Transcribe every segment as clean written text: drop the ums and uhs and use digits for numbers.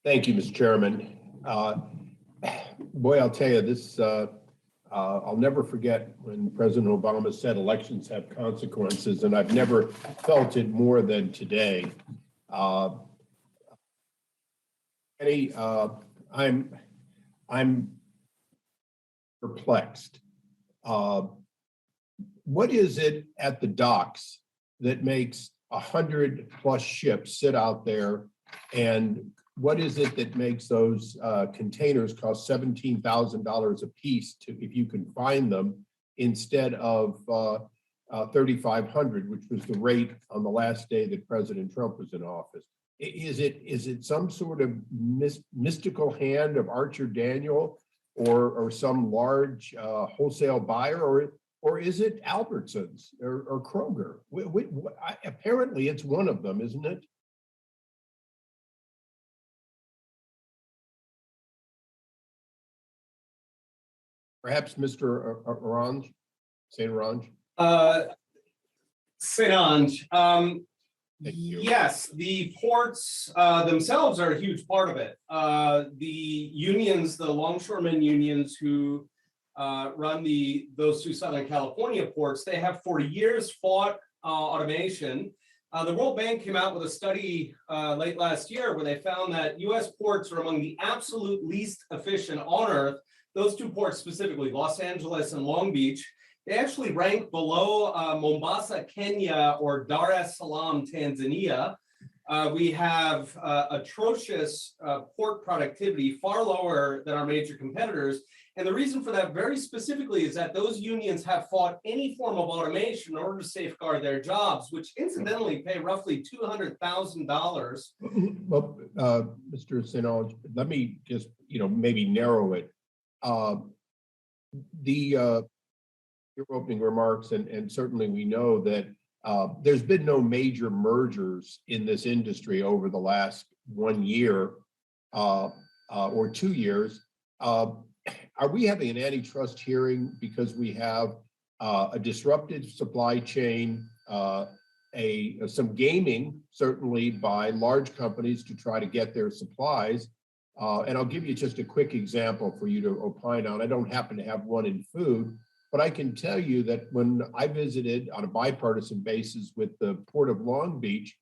Thank you, Mr. Chairman. Boy, I'll tell you this, I'll never forget when President Obama said elections have consequences, and I've never felt it more than today. I'm perplexed. What is it at the docks that makes 100+ ships sit out there, and what is it that makes those containers cost $17,000 a piece if you can find them, instead of $3,500, which was the rate on the last day that President Trump was in office? Is it some sort of mystical hand of Archer Daniel or some large wholesale buyer, or is it Albertsons or Kroger? Apparently, it's one of them, isn't it? Perhaps Mr. Orange, St. Orange? St. Ange. Thank you. Yes, the ports themselves are a huge part of it. The unions, the longshoremen unions who run those two Southern California ports, they have for years fought automation. The World Bank came out with a study late last year where they found that U.S. ports are among the absolute least efficient on Earth. Those two ports specifically, Los Angeles and Long Beach, they actually rank below Mombasa, Kenya, or Dar es Salaam, Tanzania. We have atrocious port productivity, far lower than our major competitors. And the reason for that very specifically is that those unions have fought any form of automation in order to safeguard their jobs, which incidentally pay roughly $200,000. Well, Mr. St. Ange, let me just, maybe narrow it. Your opening remarks, and certainly we know that there's been no major mergers in this industry over the last 1 year or 2 years. Are we having an antitrust hearing because we have a disrupted supply chain, some gaming, certainly by large companies to try to get their supplies? And I'll give you just a quick example for you to opine on. I don't happen to have one in food, but I can tell you that when I visited on a bipartisan basis with the Port of Long Beach,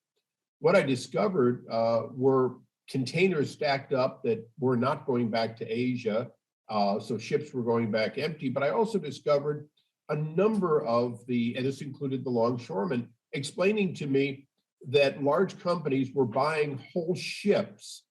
what I discovered were containers stacked up that were not going back to Asia. So ships were going back empty. But I also discovered a number of and this included the longshoremen, explaining to me that large companies were buying whole ships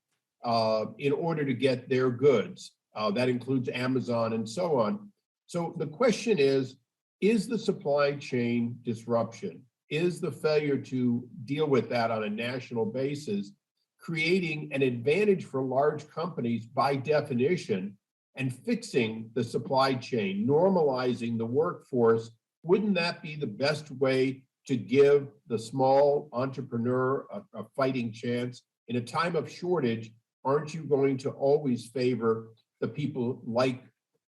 in order to get their goods. That includes Amazon and so on. So the question is the supply chain disruption, is the failure to deal with that on a national basis creating an advantage for large companies by definition, and fixing the supply chain, normalizing the workforce? Wouldn't that be the best way to give the small entrepreneur a fighting chance? In a time of shortage, aren't you going to always favor the people like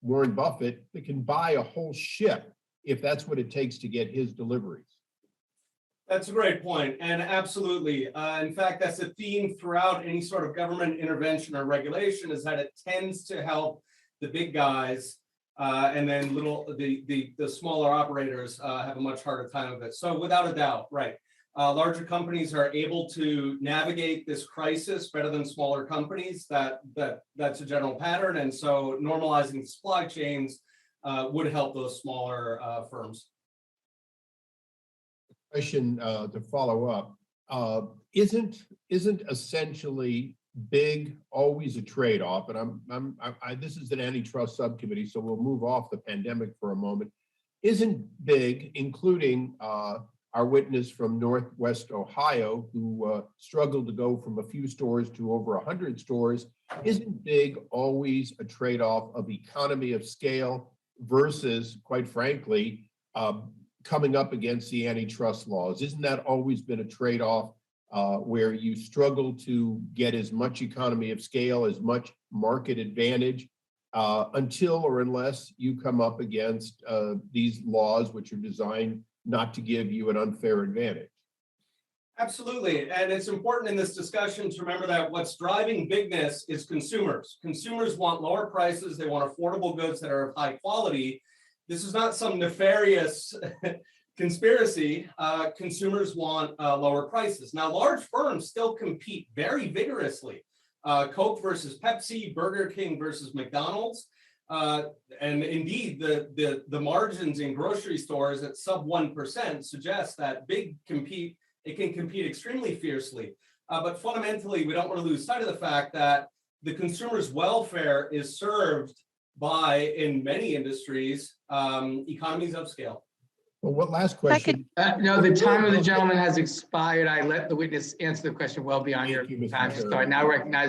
Warren Buffett that can buy a whole ship if that's what it takes to get his deliveries? That's a great point, and absolutely. In fact, that's a theme throughout any sort of government intervention or regulation, is that it tends to help the big guys, and then the smaller operators have a much harder time of it. So without a doubt, right. Larger companies are able to navigate this crisis better than smaller companies. That's a general pattern, and so normalizing the supply chains would help those smaller firms. Question to follow up: isn't essentially big always a trade-off? And this is an antitrust subcommittee, so we'll move off the pandemic for a moment. Isn't big, including our witness from Northwest Ohio, who struggled to go from a few stores to over 100 stores, isn't big always a trade-off of economy of scale versus, quite frankly, coming up against the antitrust laws? Isn't that always been a trade-off where you struggle to get as much economy of scale, as much market advantage, until or unless you come up against these laws, which are designed not to give you an unfair advantage? Absolutely. And it's important in this discussion to remember that what's driving bigness is consumers. Consumers want lower prices. They want affordable goods that are of high quality. This is not some nefarious conspiracy. Consumers want lower prices. Now, large firms still compete very vigorously. Coke versus Pepsi, Burger King versus McDonald's. And indeed, the margins in grocery stores at sub 1% suggest that it can compete extremely fiercely. But fundamentally, we don't want to lose sight of the fact that the consumer's welfare is served by, in many industries, economies of scale. Well, what last question? No, the time of the gentleman has expired. I let the witness answer the question well beyond your Thank you, Mr. time. Chair. So I now recognize